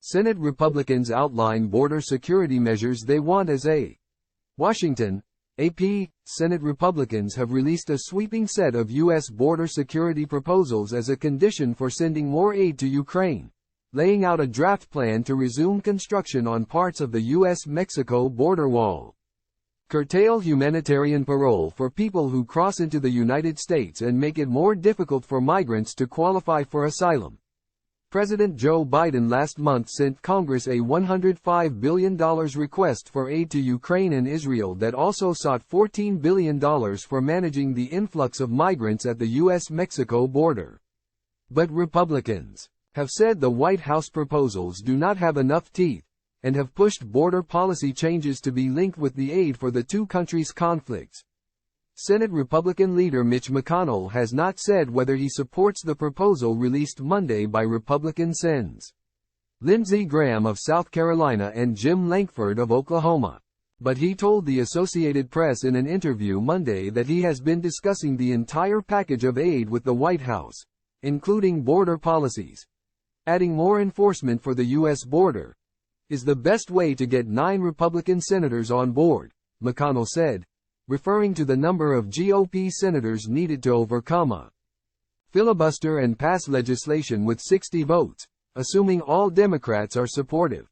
Senate Republicans outline border security measures they want as a Washington, AP, Senate Republicans have released a sweeping set of U.S. border security proposals as a condition for sending more aid to Ukraine, laying out a draft plan to resume construction on parts of the U.S. Mexico border wall, curtail humanitarian parole for people who cross into the United States and make it more difficult for migrants to qualify for asylum. President Joe Biden last month sent Congress a $105 billion request for aid to Ukraine and Israel that also sought $14 billion for managing the influx of migrants at the U.S. Mexico border. But Republicans have said the White House proposals do not have enough teeth, and have pushed border policy changes to be linked with the aid for the two countries' conflicts. Senate Republican leader Mitch McConnell has not said whether he supports the proposal released Monday by Republican Sens. Lindsey Graham of South Carolina and Jim Lankford of Oklahoma. But he told the Associated Press in an interview Monday that he has been discussing the entire package of aid with the White House, including border policies. Adding more enforcement for the U.S. border is the best way to get 9 Republican senators on board, McConnell said, referring to the number of GOP senators needed to overcome a filibuster and pass legislation with 60 votes, assuming all Democrats are supportive.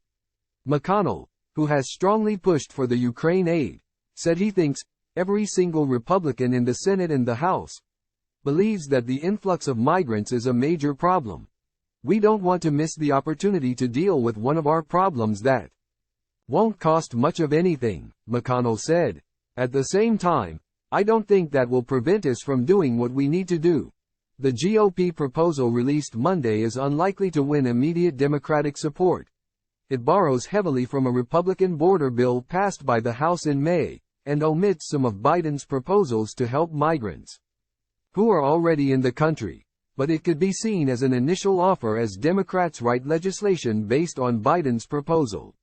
McConnell, who has strongly pushed for the Ukraine aid, said he thinks every single Republican in the Senate and the House believes that the influx of migrants is a major problem. We don't want to miss the opportunity to deal with one of our problems that won't cost much of anything, McConnell said. At the same time, I don't think that will prevent us from doing what we need to do. The GOP proposal released Monday is unlikely to win immediate Democratic support. It borrows heavily from a Republican border bill passed by the House in May, and omits some of Biden's proposals to help migrants who are already in the country. But it could be seen as an initial offer as Democrats write legislation based on Biden's proposal.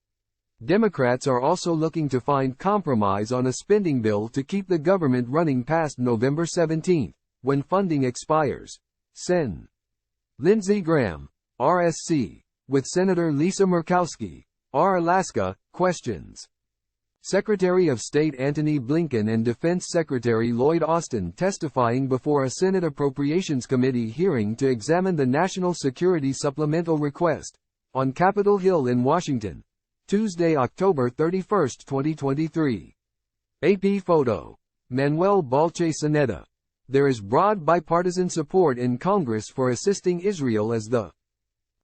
Democrats are also looking to find compromise on a spending bill to keep the government running past November 17, when funding expires. Sen. Lindsey Graham, RSC, with Senator Lisa Murkowski, R. Alaska, questions. Secretary of State Antony Blinken and Defense Secretary Lloyd Austin testifying before a Senate Appropriations Committee hearing to examine the National Security Supplemental Request on Capitol Hill in Washington, Tuesday, October 31, 2023. AP photo. Manuel Balce-Saneta. There is broad bipartisan support in Congress for assisting Israel as the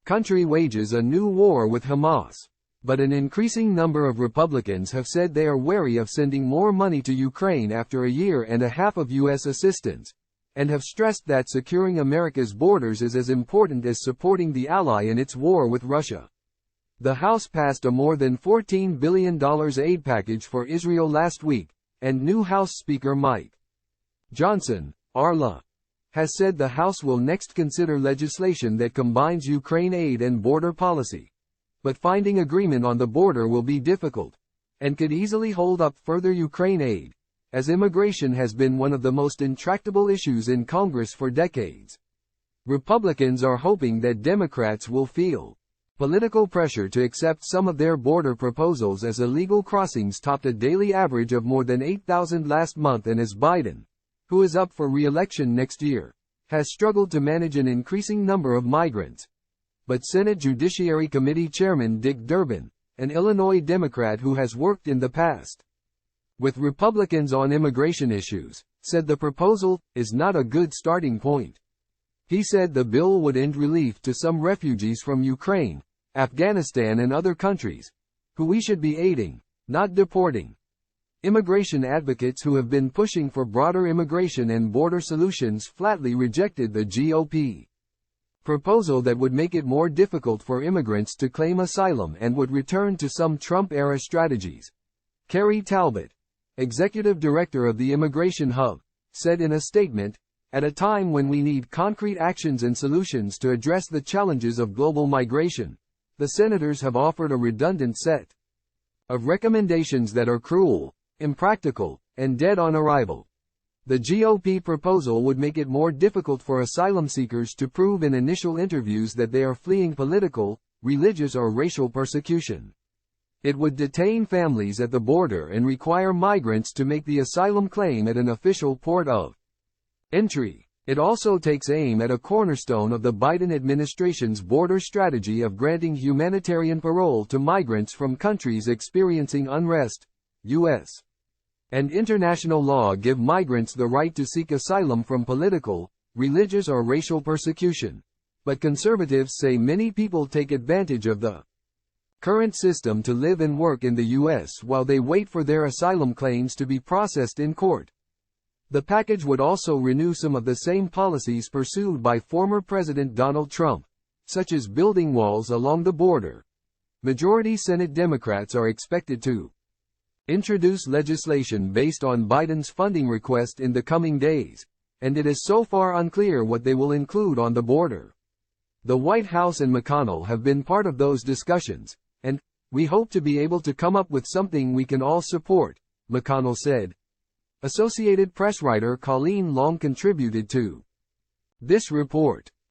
country wages a new war with Hamas. But an increasing number of Republicans have said they are wary of sending more money to Ukraine after a year and a half of U.S. assistance, and have stressed that securing America's borders is as important as supporting the ally in its war with Russia. The House passed a more than $14 billion aid package for Israel last week, and new House Speaker Mike Johnson, RLA, has said the House will next consider legislation that combines Ukraine aid and border policy. But finding agreement on the border will be difficult, and could easily hold up further Ukraine aid, as immigration has been one of the most intractable issues in Congress for decades. Republicans are hoping that Democrats will feel political pressure to accept some of their border proposals as illegal crossings topped a daily average of more than 8,000 last month, and as Biden, who is up for re-election next year, has struggled to manage an increasing number of migrants. But Senate Judiciary Committee Chairman Dick Durbin, an Illinois Democrat who has worked in the past with Republicans on immigration issues, said the proposal is not a good starting point. He said the bill would end relief to some refugees from Ukraine, Afghanistan and other countries, who we should be aiding, not deporting. Immigration advocates who have been pushing for broader immigration and border solutions flatly rejected the GOP proposal that would make it more difficult for immigrants to claim asylum and would return to some Trump-era strategies. Carrie Talbot, executive director of the Immigration Hub, said in a statement, "At a time when we need concrete actions and solutions to address the challenges of global migration, the senators have offered a redundant set of recommendations that are cruel, impractical, and dead on arrival." The GOP proposal would make it more difficult for asylum seekers to prove in initial interviews that they are fleeing political, religious or racial persecution. It would detain families at the border and require migrants to make the asylum claim at an official port of entry. It also takes aim at a cornerstone of the Biden administration's border strategy of granting humanitarian parole to migrants from countries experiencing unrest. U.S. and international law give migrants the right to seek asylum from political, religious or racial persecution. But conservatives say many people take advantage of the current system to live and work in the U.S. while they wait for their asylum claims to be processed in court. The package would also renew some of the same policies pursued by former President Donald Trump, such as building walls along the border. Majority Senate Democrats are expected to introduce legislation based on Biden's funding request in the coming days, and it is so far unclear what they will include on the border. The White House and McConnell have been part of those discussions, and we hope to be able to come up with something we can all support, McConnell said. Associated Press writer Colleen Long contributed to this report.